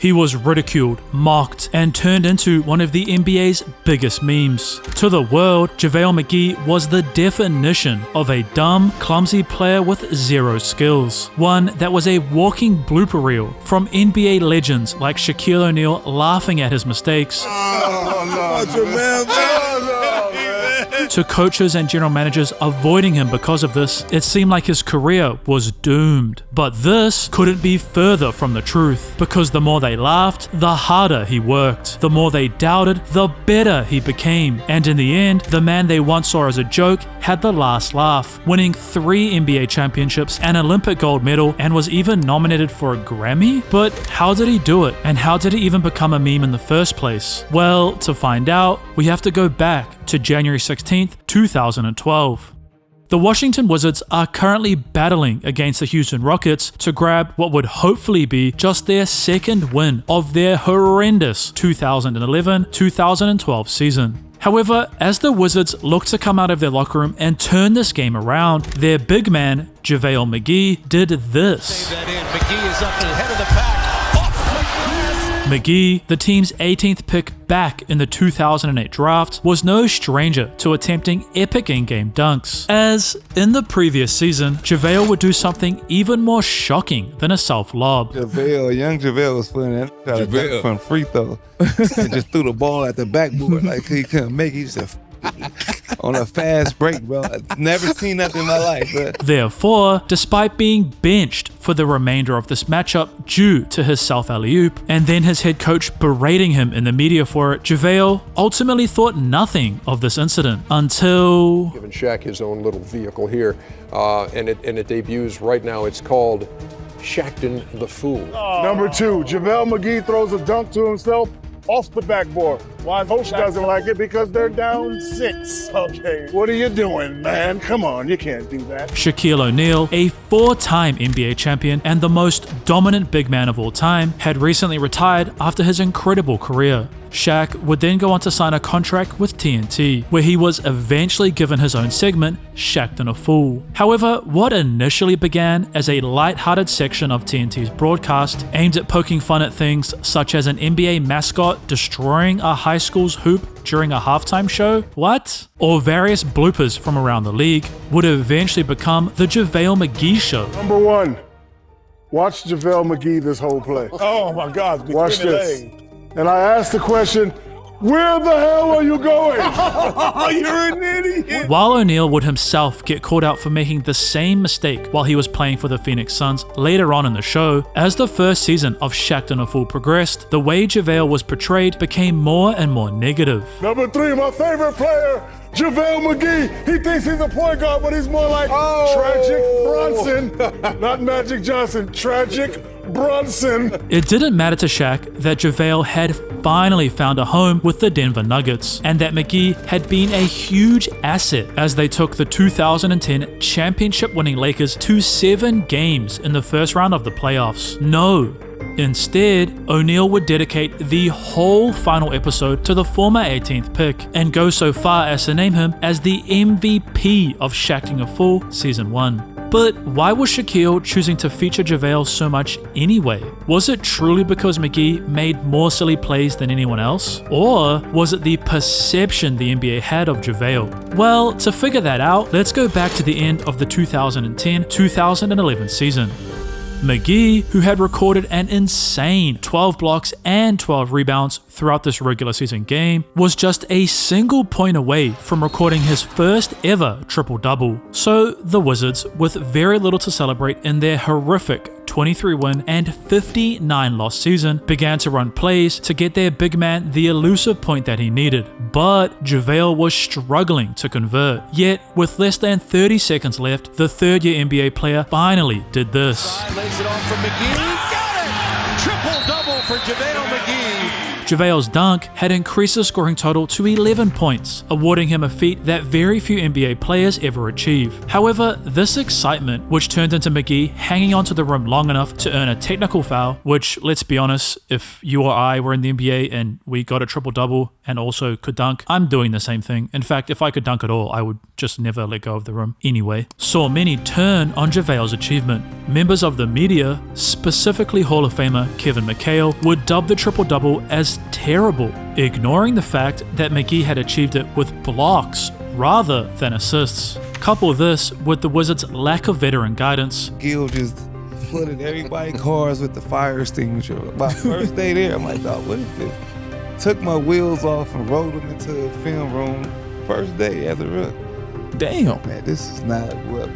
He was ridiculed, mocked, and turned into one of the NBA's biggest memes. To the world, JaVale McGee was the definition of a dumb, clumsy player with zero skills. One that was a walking blooper reel from NBA legends like Shaquille O'Neal laughing at his mistakes. To coaches and general managers avoiding him because of this, it seemed like his career was doomed. But this couldn't be further from the truth, because the more they laughed, the harder he worked. The more they doubted, the better he became. And in the end, the man they once saw as a joke had the last laugh, winning 3 NBA championships, an Olympic gold medal, and was even nominated for a Grammy? But how did he do it? And how did he even become a meme in the first place? Well, to find out, we have to go back to January 16th, 2012. The Washington Wizards are currently battling against the Houston Rockets to grab what would hopefully be just their second win of their horrendous 2011-2012 season. However, as the Wizards look to come out of their locker room and turn this game around, their big man, JaVale McGee, did this. McGee is up to the head of the pack. McGee, the team's 18th pick back in the 2008 draft, was no stranger to attempting epic in-game dunks. As in the previous season, JaVale would do something even more shocking than a self-lob. Young JaVale was putting that try to dunk from free throw. And just threw the ball at the backboard like he couldn't make it. He just on a fast break, bro. I've never seen that in my life, bro. Therefore, despite being benched for the remainder of this matchup due to his self-alley-oop, and then his head coach berating him in the media for it, JaVale ultimately thought nothing of this incident until... Giving Shaq his own little vehicle here, and it debuts right now. It's called Shaqtin A Fool. Number 2, JaVale McGee throws a dunk to himself off the backboard. Why coach doesn't like it? Because they're down 6. Okay, what are you doing, man? Come on, you can't do that. Shaquille O'Neal, a 4-time NBA champion and the most dominant big man of all time, had recently retired after his incredible career. Shaq would then go on to sign a contract with TNT, where he was eventually given his own segment, Shaqtin A Fool. However, what initially began as a light-hearted section of TNT's broadcast aimed at poking fun at things such as an NBA mascot destroying a high school's hoop during a halftime show, or various bloopers from around the league, would eventually become the JaVale McGee Show. Number 1, watch JaVale McGee this whole play. Oh my God, watch this. And I asked the question, where the hell are you going? You're an idiot. While O'Neal would himself get called out for making the same mistake while he was playing for the Phoenix Suns later on in the show, as the first season of Shaqtin A Fool progressed, the way JaVale was portrayed became more and more negative. Number 3, my favorite player, JaVale McGee. He thinks he's a point guard, but he's more like Tragic Bronson. Not Magic Johnson, Tragic Bronson. It didn't matter to Shaq that JaVale had finally found a home with the Denver Nuggets, and that McGee had been a huge asset as they took the 2010 championship-winning Lakers to 7 games in the first round of the playoffs. No. Instead, O'Neal would dedicate the whole final episode to the former 18th pick and go so far as to name him as the MVP of Shaqtin A Fool Season 1. But why was Shaquille choosing to feature JaVale so much anyway? Was it truly because McGee made more silly plays than anyone else? Or was it the perception the NBA had of JaVale? Well, to figure that out, let's go back to the end of the 2010-2011 season. McGee, who had recorded an insane 12 blocks and 12 rebounds throughout this regular season game, was just a single point away from recording his first ever triple-double. So the Wizards, with very little to celebrate in their horrific 23-win and 59-loss season, began to run plays to get their big man the elusive point that he needed. But JaVale was struggling to convert. Yet, with less than 30 seconds left, the third-year NBA player finally did this. Lays it off from McGee. Got it! Triple-double for JaVale McGee. JaVale's dunk had increased the scoring total to 11 points, awarding him a feat that very few NBA players ever achieve. However, this excitement, which turned into McGee hanging onto the rim long enough to earn a technical foul, which, let's be honest, if you or I were in the NBA and we got a triple-double and also could dunk, I'm doing the same thing. In fact, if I could dunk at all, I would just never let go of the rim anyway, saw many turn on JaVale's achievement. Members of the media, specifically Hall of Famer Kevin McHale, would dub the triple-double as terrible, ignoring the fact that McGee had achieved it with blocks rather than assists. Couple this with the Wizards' lack of veteran guidance. Gil just flooded everybody's cars with the fire extinguisher. My first day there, I'm like, dog, what is this? Took my wheels off and rolled them into the film room. First day as a rookie. Damn. Man, this is not what,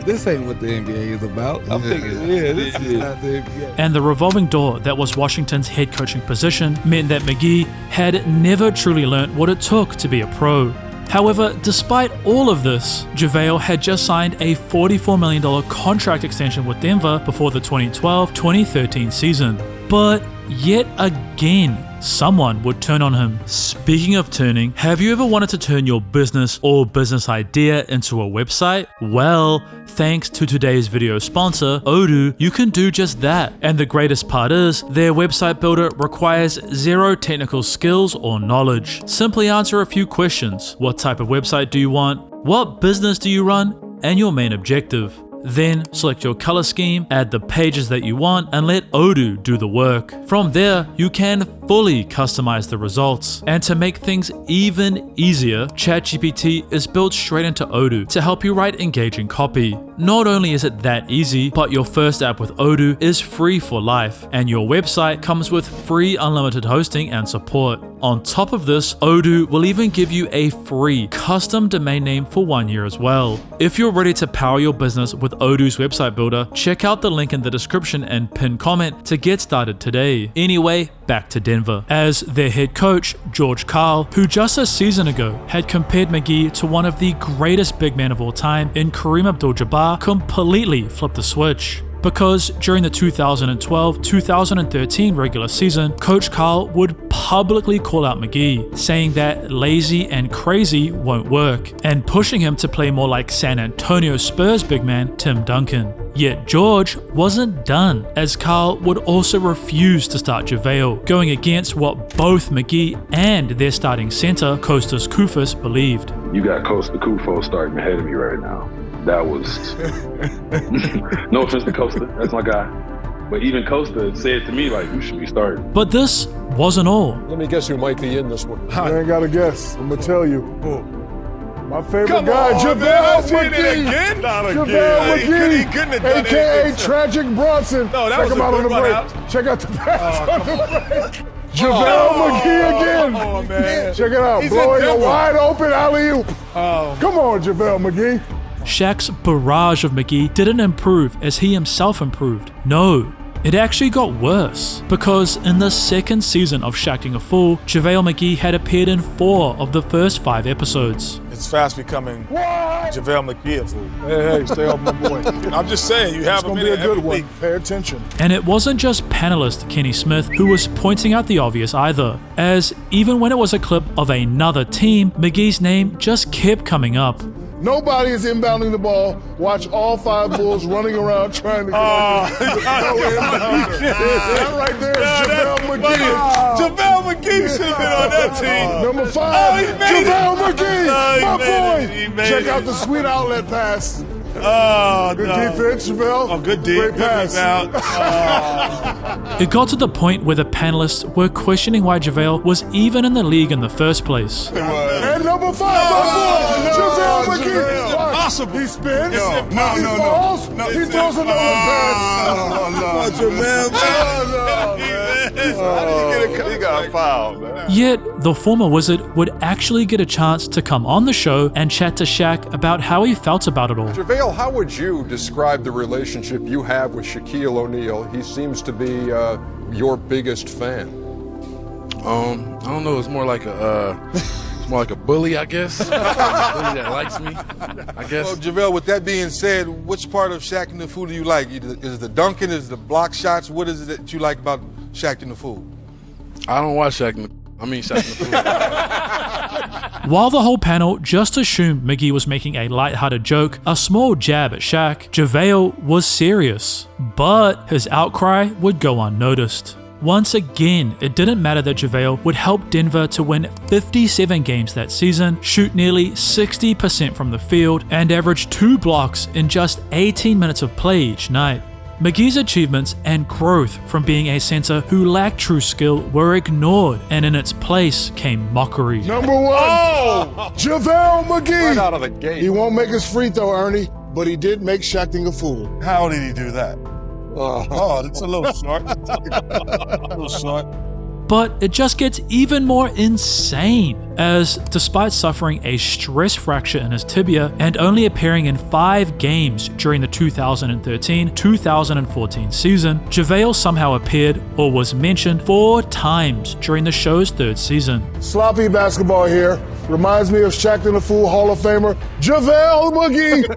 this ain't what the NBA is about. I'm thinking, this is not the NBA. And the revolving door that was Washington's head coaching position meant that McGee had never truly learned what it took to be a pro. However, despite all of this, JaVale had just signed a $44 million contract extension with Denver before the 2012-2013 season. But yet again, someone would turn on him. Speaking of turning, have you ever wanted to turn your business or business idea into a website? Well, thanks to today's video sponsor, Odoo, you can do just that. And the greatest part is, their website builder requires zero technical skills or knowledge. Simply answer a few questions. What type of website do you want? What business do you run? And your main objective. Then select your color scheme, add the pages that you want, and let Odoo do the work. From there, you can fully customize the results. And to make things even easier, ChatGPT is built straight into Odoo to help you write engaging copy. Not only is it that easy, but your first app with Odoo is free for life, and your website comes with free unlimited hosting and support. On top of this, Odoo will even give you a free custom domain name for 1 year as well. If you're ready to power your business with Odoo's website builder, check out the link in the description and pinned comment to get started today. Anyway, back to Denver. As their head coach, George Karl, who just a season ago had compared McGee to one of the greatest big men of all time in Kareem Abdul-Jabbar, completely flipped the switch. Because during the 2012-2013 regular season, Coach Karl would publicly call out McGee, saying that lazy and crazy won't work, and pushing him to play more like San Antonio Spurs big man Tim Duncan. Yet George wasn't done, as Karl would also refuse to start JaVale, going against what both McGee and their starting center, Kostas Koufos, believed. You got Kostas Koufos starting ahead of me right now. That was no offense to Costa, that's my guy. But even Costa said to me, like, you should be starting. But this wasn't all. Let me guess who might be in this one. I ain't got to guess. I'm going to tell you. My favorite guy, JaVale McGee. JaVale McGee, a.k.a. Tragic Bronson. No, that Check was him a out on the good break. one. Check out the pass on the break. JaVale McGee again. Oh, man. Check it out. He's Blowing in a Denver. wide open alley-oop. Come on, JaVale McGee. Shaq's barrage of McGee didn't improve as he himself improved. No, it actually got worse, because in the second season of Shaqtin A Fool, JaVale McGee had appeared in 4 of the first 5 episodes. It's fast becoming JaVale McGee a fool. Hey, stay off my boy. I'm just saying, you have It's him going in to be a every good one. week. Pay attention. And it wasn't just panelist Kenny Smith who was pointing out the obvious either, as even when it was a clip of another team, McGee's name just kept coming up. Nobody is inbounding the ball. Watch all 5 Bulls running around trying to get that right there is JaVale McGee. JaVale McGee should have been on that team. Number 5, he made JaVale McGee, my He boy. made Check it. out the sweet outlet pass. Oh, Good no. defense, JaVale. Oh, good deep. Great pass. It got to the point where the panelists were questioning why JaVale was even in the league in the first place. And number 5, my boy, JaVale McGee. Possible. He spins. He falls. He throws another pass. He got fouled, man. Yet, the former Wizard would actually get a chance to come on the show and chat to Shaq about how he felt about it all. JaVale, how would you describe the relationship you have with Shaquille O'Neal? He seems to be your biggest fan. I don't know. It's more like a bully, I guess. A bully that likes me, I guess. Well, JaVale, with that being said, which part of Shaqtin A Fool do you like? Is it the dunking? Is it the block shots? What is it that you like about Shaqtin A Fool? I don't watch Shaqtin A Fool. While the whole panel just assumed McGee was making a lighthearted joke, a small jab at Shaq, JaVale was serious. But his outcry would go unnoticed. Once again, it didn't matter that JaVale would help Denver to win 57 games that season, shoot nearly 60% from the field, and average 2 blocks in just 18 minutes of play each night. McGee's achievements and growth from being a center who lacked true skill were ignored, and in its place came mockery. Number 1, JaVale McGee. Right out of the gate. He won't make his free throw, Ernie, but he did make Shaqtin A Fool. How did he do that? Oh, it's a little short. A little short. But it just gets even more insane, as despite suffering a stress fracture in his tibia and only appearing in 5 games during the 2013-2014 season, JaVale somehow appeared or was mentioned 4 times during the show's 3rd season. Sloppy basketball here. Reminds me of Shaqtin A Fool Hall of Famer JaVale McGee.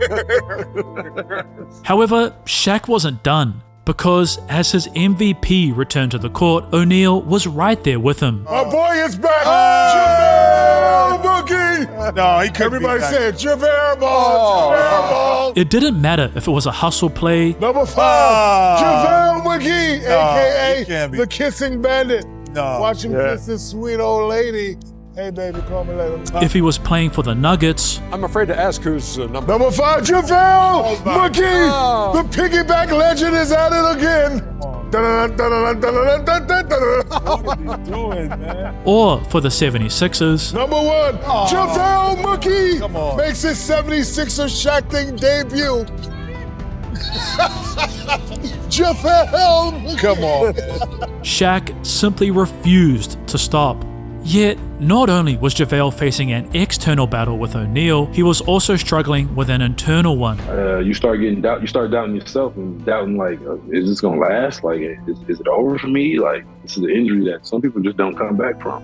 However, Shaq wasn't done, because as his MVP returned to the court, O'Neal was right there with him. My boy is back. JaVale McGee. No, he couldn't. Everybody said JaVale ball. JaVale ball. It didn't matter if it was a hustle play, Number 5, JaVale McGee, he can't a.k.a. be. the Kissing Bandit. No. Watch him kiss this sweet old lady. Hey, baby, call me later. if he was playing for the Nuggets, I'm afraid to ask who's number. Number 5, JaVale McGee. The piggyback legend is at it again. What are you doing, man? or for the 76ers, Number 1, JaVale McGee Come on. makes his 76er Shaqtin debut. JaVale. Come on. Shaq simply refused to stop. Yet, not only was JaVale facing an external battle with O'Neal, he was also struggling with an internal one. You start doubting yourself and doubting, like, is this gonna last? Like, is it over for me? Like, this is an injury that some people just don't come back from.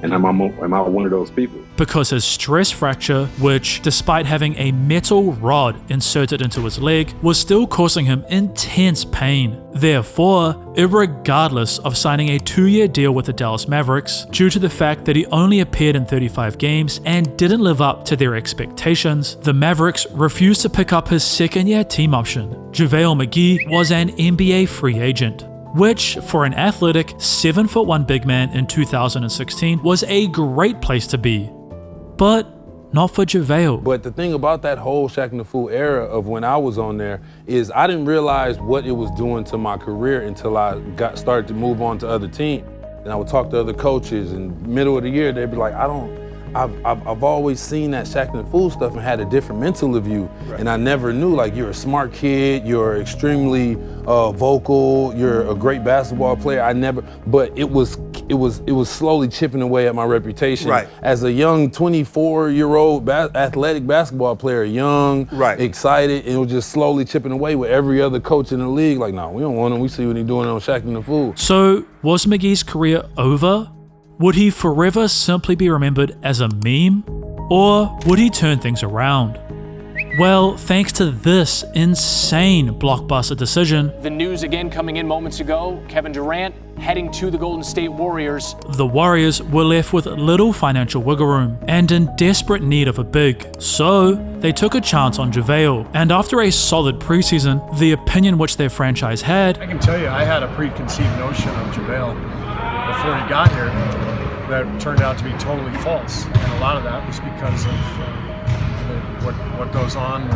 And am I one of those people? Because his stress fracture, which, despite having a metal rod inserted into his leg, was still causing him intense pain. Therefore, irregardless of signing a 2-year deal with the Dallas Mavericks, due to the fact that he only appeared in 35 games and didn't live up to their expectations, the Mavericks refused to pick up his 2nd-year team option. JaVale McGee was an NBA free agent, which, for an athletic 7'1" big man in 2016, was a great place to be. But not for JaVale. But the thing about that whole Shaqtin A Fool era of when I was on there is I didn't realize what it was doing to my career until I started to move on to other teams. And I would talk to other coaches, and middle of the year they'd be like, I've always seen that Shaqtin A Fool stuff and had a different mental of you. Right. And I never knew, like, you're a smart kid, you're extremely vocal, you're a great basketball player. But it was slowly chipping away at my reputation. Right. As a young 24-year-old athletic basketball player, young, excited, and it was just slowly chipping away with every other coach in the league. Like, no, we don't want him. We see what he's doing on Shaqtin A Fool. So, was McGee's career over? Would he forever simply be remembered as a meme? Or would he turn things around? Well, thanks to this insane blockbuster decision, the news again coming in moments ago, Kevin Durant heading to the Golden State Warriors. The Warriors were left with little financial wiggle room and in desperate need of a big. So, they took a chance on JaVale, and after a solid preseason, the opinion which their franchise had, I can tell you, I had a preconceived notion of JaVale before he got here that turned out to be totally false. And a lot of that was because of what goes on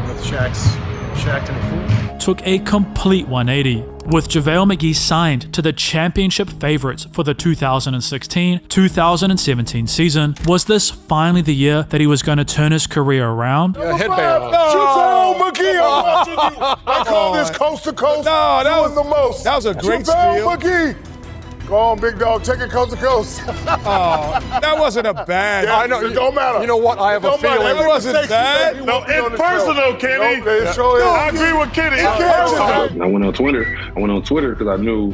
with Shaqtin A Fool. took a complete 180, with JaVale McGee signed to the championship favorites for the 2016-2017 season. Was this finally the year that he was going to turn his career around? Headband on. JaVale McGee, I'm watching you. I call this coast to coast. No, that was the most. That was a great JaVale steal. McGee. Go on, big dog. Take it coast to coast. That wasn't a bad. Yeah, I know. It don't matter. You know what? I have a feeling. It wasn't bad. No, impersonal, Kenny. I agree with Kenny. I went on Twitter because I knew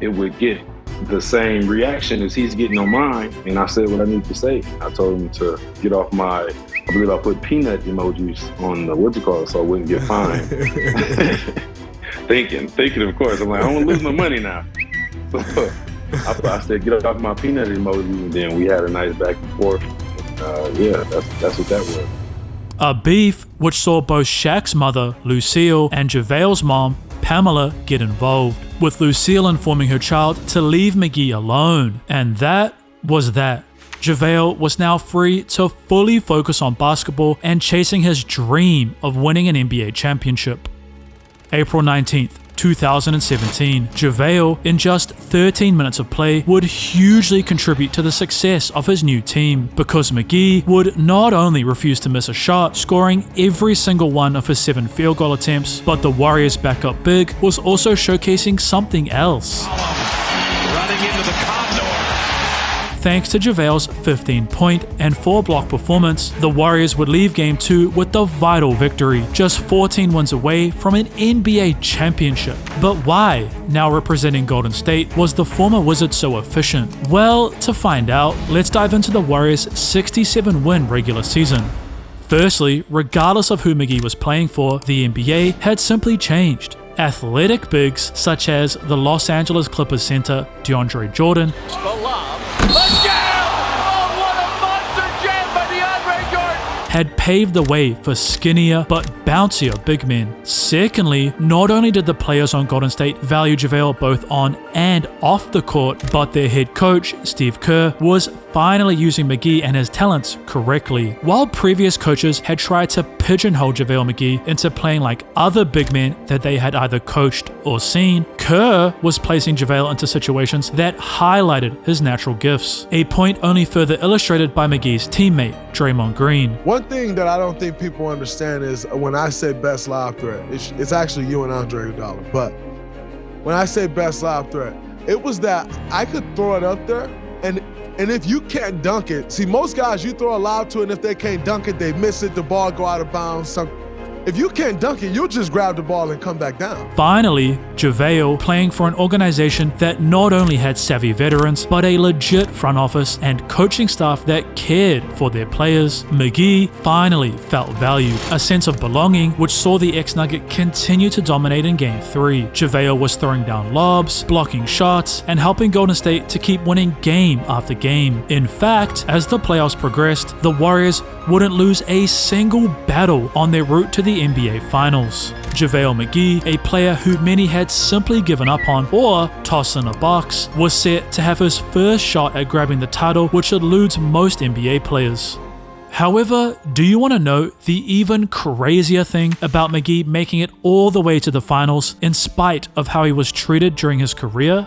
it would get the same reaction as he's getting on mine, and I said what I need to say. I told him to get off my, I believe I put peanut emojis on the so I wouldn't get fined. thinking, of course. I'm like, I don't want to lose my money now. I said, get off my peanut emoji, and then we had a nice back and forth. Yeah, that's what that was. A beef which saw both Shaq's mother, Lucille, and JaVale's mom, Pamela, get involved, with Lucille informing her child to leave McGee alone. And that was that. JaVale was now free to fully focus on basketball and chasing his dream of winning an NBA championship. April 19th, 2017, JaVale, in just 13 minutes of play, would hugely contribute to the success of his new team because McGee would not only refuse to miss a shot, scoring every single one of his 7 field goal attempts, but the Warriors' backup big was also showcasing something else. Running into the condor. Thanks to JaVale's 15-point and 4-block performance, the Warriors would leave Game 2 with the vital victory, just 14 wins away from an NBA championship. But why, now representing Golden State, was the former Wizard so efficient? Well, to find out, let's dive into the Warriors' 67-win regular season. Firstly, regardless of who McGee was playing for, the NBA had simply changed. Athletic bigs such as the Los Angeles Clippers center DeAndre Jordan, had paved the way for skinnier but bouncier big men. Secondly, not only did the players on Golden State value JaVale both on and off the court, but their head coach, Steve Kerr, was finally using McGee and his talents correctly. While previous coaches had tried to pigeonhole JaVale McGee into playing like other big men that they had either coached or seen, Kerr was placing JaVale into situations that highlighted his natural gifts, a point only further illustrated by McGee's teammate, Draymond Green. One thing that I don't think people understand is when I say best lob threat, it's actually you and Andre Iguodala, but when I say best lob threat, it was that I could throw it up there, and if you can't dunk it, see, most guys, you throw a lob to it, and if they can't dunk it, they miss it, the ball go out of bounds. If you can't dunk it, you'll just grab the ball and come back down. Finally, JaVale, playing for an organization that not only had savvy veterans, but a legit front office and coaching staff that cared for their players, McGee finally felt valued, a sense of belonging which saw the ex-Nugget continue to dominate in Game 3. JaVale was throwing down lobs, blocking shots, and helping Golden State to keep winning game after game. In fact, as the playoffs progressed, the Warriors wouldn't lose a single battle on their route to the NBA Finals. JaVale McGee, a player who many had simply given up on or tossed in a box, was set to have his first shot at grabbing the title, which eludes most NBA players. However, do you want to know the even crazier thing about McGee making it all the way to the finals in spite of how he was treated during his career?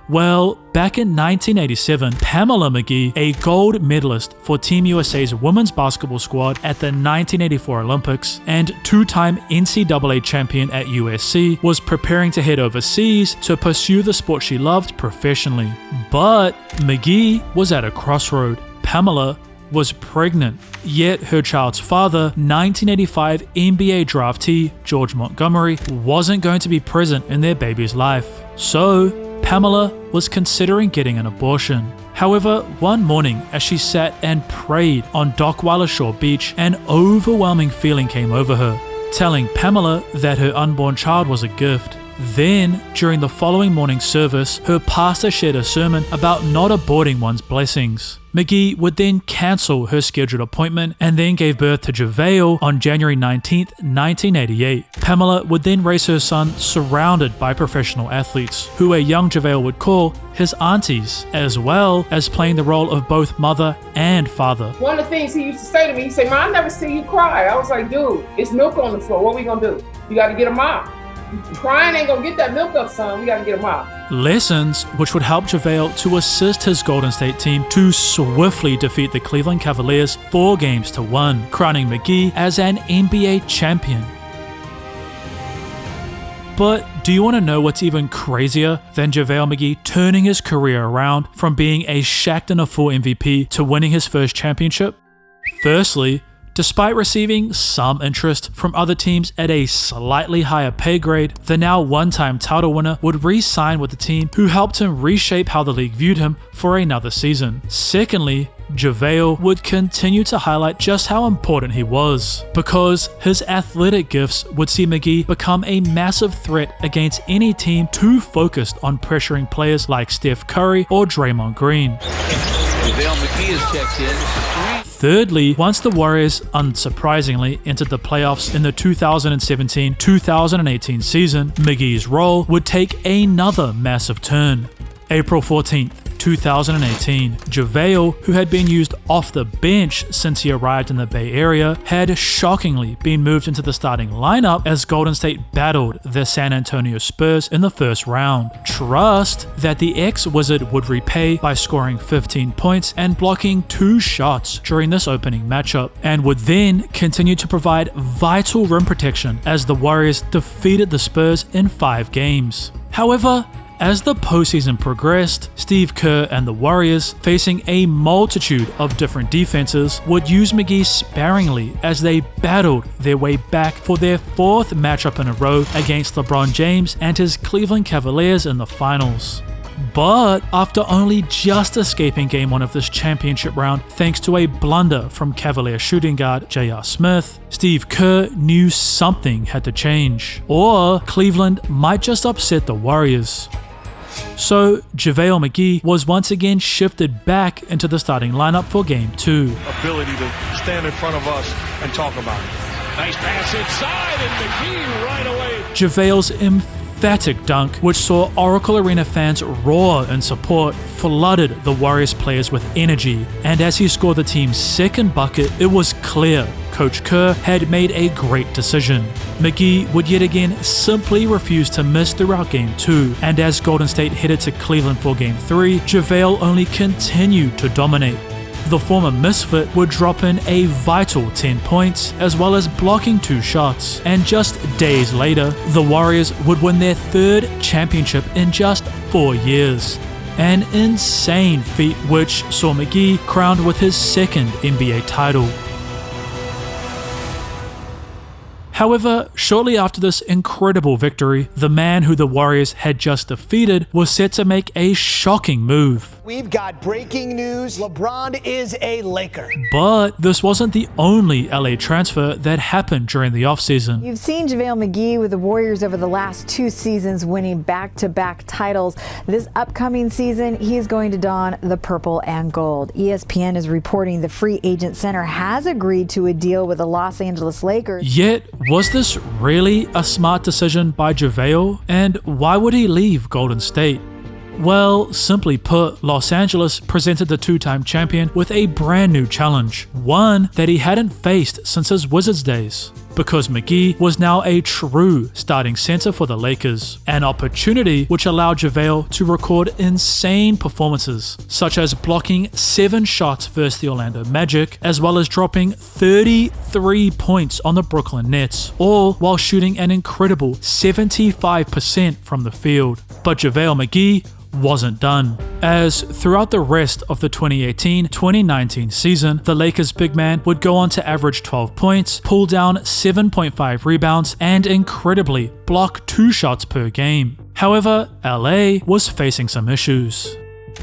Well, back in 1987, Pamela McGee, a gold medalist for Team USA's women's basketball squad at the 1984 Olympics and 2-time NCAA champion at USC, was preparing to head overseas to pursue the sport she loved professionally. But McGee was at a crossroad. Pamela was pregnant, yet her child's father, 1985 NBA draftee George Montgomery, wasn't going to be present in their baby's life. So, Pamela was considering getting an abortion. However, one morning as she sat and prayed on Dockweiler Shore Beach, an overwhelming feeling came over her, telling Pamela that her unborn child was a gift. Then, during the following morning service, her pastor shared a sermon about not aborting one's blessings. McGee would then cancel her scheduled appointment and then gave birth to JaVale on January 19, 1988. Pamela would then raise her son surrounded by professional athletes, who a young JaVale would call his aunties, as well as playing the role of both mother and father. One of the things he used to say to me, he said, "Mom, I never see you cry." I was like, "Dude, it's milk on the floor. What we gonna do? You gotta get him out. Crying ain't gonna get that milk up, son. We gotta get him out." Lessons which would help JaVale to assist his Golden State team to swiftly defeat the Cleveland Cavaliers 4-1, crowning McGee as an NBA champion. But do you want to know what's even crazier than JaVale McGee turning his career around from being a Shaqtin A Fool MVP to winning his first championship? Firstly, despite receiving some interest from other teams at a slightly higher pay grade, the now one-time title winner would re-sign with the team who helped him reshape how the league viewed him for another season. Secondly, JaVale would continue to highlight just how important he was, because his athletic gifts would see McGee become a massive threat against any team too focused on pressuring players like Steph Curry or Draymond Green. JaVale McGee is checked in. Thirdly, once the Warriors, unsurprisingly, entered the playoffs in the 2017-2018 season, McGee's role would take another massive turn. April 14th, 2018, JaVale, who had been used off the bench since he arrived in the Bay Area, had shockingly been moved into the starting lineup as Golden State battled the San Antonio Spurs in the first round. Trust that the ex-Wizard would repay by scoring 15 points and blocking 2 shots during this opening matchup, and would then continue to provide vital rim protection as the Warriors defeated the Spurs in 5 games. However, as the postseason progressed, Steve Kerr and the Warriors, facing a multitude of different defenses, would use McGee sparingly as they battled their way back for their 4th matchup in a row against LeBron James and his Cleveland Cavaliers in the finals. But after only just escaping Game 1 of this championship round thanks to a blunder from Cavalier shooting guard J.R. Smith, Steve Kerr knew something had to change, or Cleveland might just upset the Warriors. So JaVale McGee was once again shifted back into the starting lineup for Game 2. Ability to stand in front of us and talk about it. Nice pass inside, and McGee right away. JaVale's emphatic dunk, which saw Oracle Arena fans roar in support, flooded the Warriors players with energy, and as he scored the team's 2nd bucket, it was clear Coach Kerr had made a great decision. McGee would yet again simply refuse to miss throughout Game 2, and as Golden State headed to Cleveland for Game 3, JaVale only continued to dominate. The former misfit would drop in a vital 10 points, as well as blocking 2 shots, and just days later, the Warriors would win their 3rd championship in just 4 years. An insane feat which saw McGee crowned with his 2nd NBA title. However, shortly after this incredible victory, the man who the Warriors had just defeated was set to make a shocking move. We've got breaking news. LeBron is a Laker. But this wasn't the only LA transfer that happened during the offseason. You've seen JaVale McGee with the Warriors over the last 2 seasons, winning back-to-back titles. This upcoming season, he is going to don the purple and gold. ESPN is reporting the free agent center has agreed to a deal with the Los Angeles Lakers. Yet, was this really a smart decision by JaVale? And why would he leave Golden State? Well, simply put, Los Angeles presented the 2-time champion with a brand new challenge, one that he hadn't faced since his Wizards days. Because McGee was now a true starting center for the Lakers, an opportunity which allowed JaVale to record insane performances, such as blocking 7 shots versus the Orlando Magic, as well as dropping 33 points on the Brooklyn Nets, all while shooting an incredible 75% from the field. But JaVale McGee wasn't done, as throughout the rest of the 2018-2019 season, the Lakers big man would go on to average 12 points, pull down 7.5 rebounds, and incredibly block 2 shots per game. However, LA was facing some issues.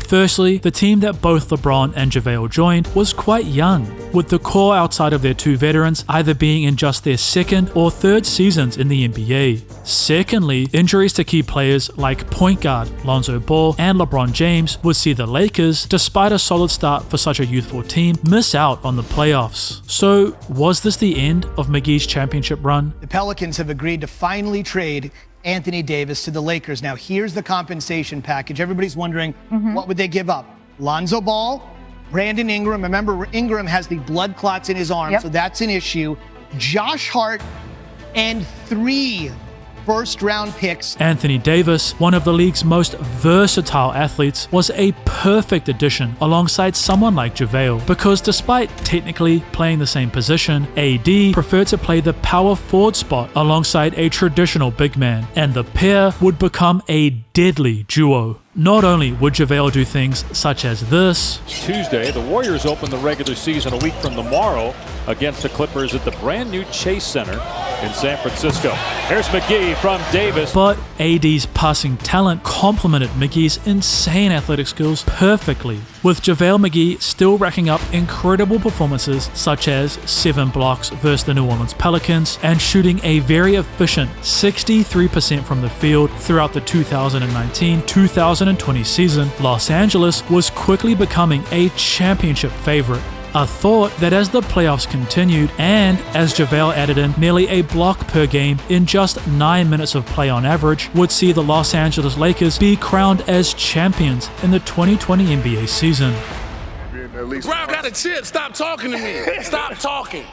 Firstly, the team that both LeBron and JaVale joined was quite young, with the core outside of their 2 veterans either being in just their 2nd or 3rd seasons in the NBA. Secondly, injuries to key players like point guard Lonzo Ball and LeBron James would see the Lakers, despite a solid start for such a youthful team, miss out on the playoffs. So, was this the end of McGee's championship run? The Pelicans have agreed to finally trade Anthony Davis to the Lakers. Now, here's the compensation package. Everybody's wondering, what would they give up? Lonzo Ball, Brandon Ingram. Remember, Ingram has the blood clots in his arm, so that's an issue. Josh Hart, and 3 first-round picks. Anthony Davis, one of the league's most versatile athletes, was a perfect addition alongside someone like JaVale, because despite technically playing the same position, AD preferred to play the power forward spot alongside a traditional big man, and the pair would become a deadly duo. Not only would JaVale do things such as this. Tuesday, the Warriors open the regular season a week from tomorrow against the Clippers at the brand new Chase Center. in San Francisco. Here's McGee from Davis. But AD's passing talent complemented McGee's insane athletic skills perfectly, with JaVale McGee still racking up incredible performances such as 7 blocks versus the New Orleans Pelicans and shooting a very efficient 63% from the field throughout the 2019-2020 season. Los Angeles was quickly becoming a championship favorite. A thought that as the playoffs continued and as JaVale added in nearly a block per game in just 9 minutes of play on average would see the Los Angeles Lakers be crowned as champions in the 2020 NBA season. Brown got a chip. Stop talking to me. Stop talking.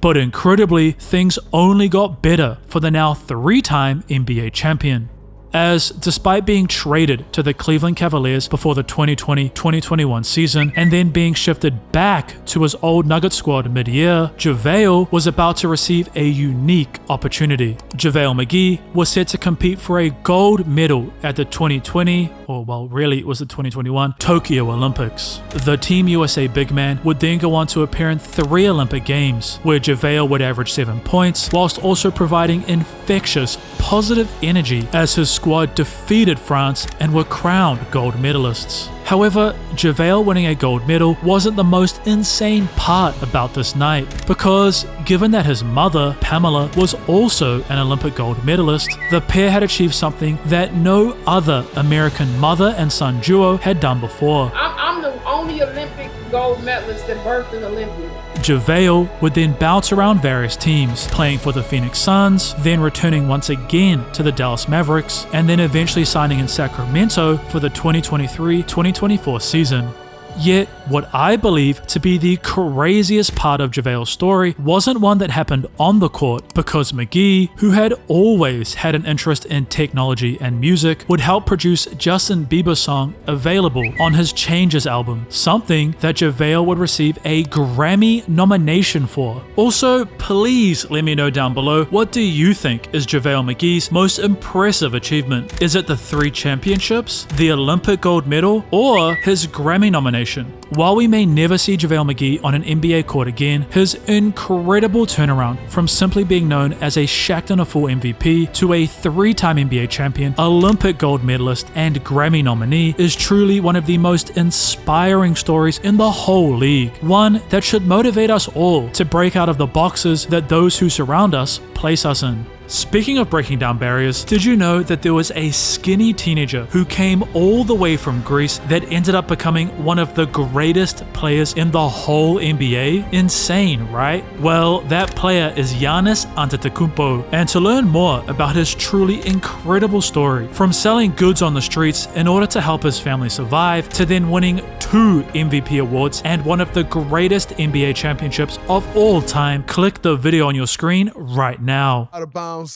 But incredibly, things only got better for the now 3-time NBA champion. As despite being traded to the Cleveland Cavaliers before the 2020-2021 season and then being shifted back to his old Nugget squad mid-year, JaVale was about to receive a unique opportunity. JaVale McGee was set to compete for a gold medal at the 2020, or well really it was the 2021, Tokyo Olympics. The Team USA big man would then go on to appear in 3 Olympic Games, where JaVale would average 7 points, whilst also providing infectious, positive energy as his squad defeated France and were crowned gold medalists. However, JaVale winning a gold medal wasn't the most insane part about this night, because given that his mother, Pamela, was also an Olympic gold medalist, the pair had achieved something that no other American mother and son duo had done before. I'm the only Olympic gold medalist that birthed an Olympian. JaVale would then bounce around various teams, playing for the Phoenix Suns, then returning once again to the Dallas Mavericks, and then eventually signing in Sacramento for the 2023-2024 season. Yet, what I believe to be the craziest part of JaVale's story wasn't one that happened on the court, because McGee, who had always had an interest in technology and music, would help produce Justin Bieber's song Available on his Changes album, something that JaVale would receive a Grammy nomination for. Also, please let me know down below, what do you think is JaVale McGee's most impressive achievement? Is it the 3 championships, the Olympic gold medal, or his Grammy nomination? While we may never see JaVale McGee on an NBA court again, his incredible turnaround from simply being known as a Shaqtin A Fool MVP to a 3-time NBA champion, Olympic gold medalist, and Grammy nominee is truly one of the most inspiring stories in the whole league. One that should motivate us all to break out of the boxes that those who surround us place us in. Speaking of breaking down barriers, did you know that there was a skinny teenager who came all the way from Greece that ended up becoming one of the greatest players in the whole NBA? Insane, right? Well, that player is Giannis Antetokounmpo, and to learn more about his truly incredible story, from selling goods on the streets in order to help his family survive, to then winning 2 MVP awards and one of the greatest NBA championships of all time, click the video on your screen right now. Out of bounds